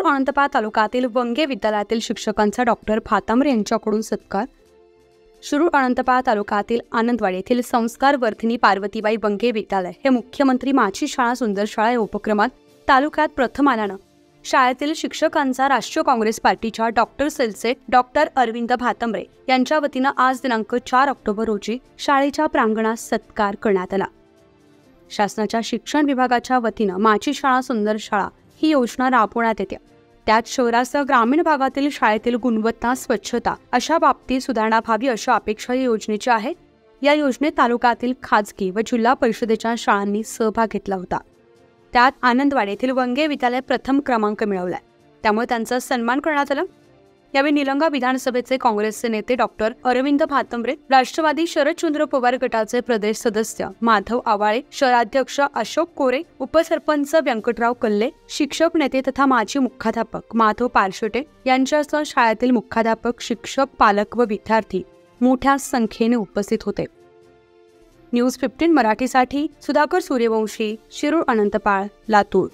अनंतपाळ तालुक्यातील वंगे विद्यालयातील शिक्षकांचा डॉक्टर भातांब्रे यांच्याकडून सत्कार। शिरूर अनंतपाळ तालुक्यातील आनंदवाडी येथील संस्कार वर्धिनी पार्वतीबाई वंगे विद्यालय हे मुख्यमंत्री माझी शाळा सुंदर शाळा या उपक्रमात तालुक्यात प्रथम आल्यानं शाळेतील शिक्षकांचा राष्ट्रीय काँग्रेस पार्टीच्या डॉक्टर सेलचे डॉक्टर अरविंद भातांब्रे यांच्या वतीनं आज दिनांक 4 ऑक्टोबर रोजी शाळेच्या प्रांगणात सत्कार करण्यात आला। शासनाच्या शिक्षण विभागाच्या वतीनं माझी शाळा सुंदर शाळा ही योजना राबवण्यात येते। त्यात शहरासह ग्रामीण भागातील शाळेतील गुणवत्ता, स्वच्छता अशा बाबतीत सुधारणा व्हावी अशा अपेक्षा या योजनेची आहे। या योजनेत तालुक्यातील खाजगी व जिल्हा परिषदेच्या शाळांनी सहभाग घेतला होता। त्यात आनंदवाडी येथील वंगे विद्यालय प्रथम क्रमांक मिळवलाय, त्यामुळे त्यांचा सन्मान करण्यात आला। यावेळी निलंगा विधानसभेचे काँग्रेसचे नेते डॉक्टर अरविंद भातांब्रे, राष्ट्रवादी शरदचंद्र पवार गटाचे प्रदेश सदस्य माधव आवाळे, शहराध्यक्ष अशोक कोरे, उपसरपंच व्यंकटराव कल्ले, शिक्षक नेते तथा माजी मुख्याध्यापक माधव पारशेटे यांच्यासह शाळेतील मुख्याध्यापक, शिक्षक, पालक व विद्यार्थी मोठ्या संख्येने उपस्थित होते। न्यूज 15 मराठीसाठी सुधाकर सूर्यवंशी, शिरूर अनंतपाळ, लातूर।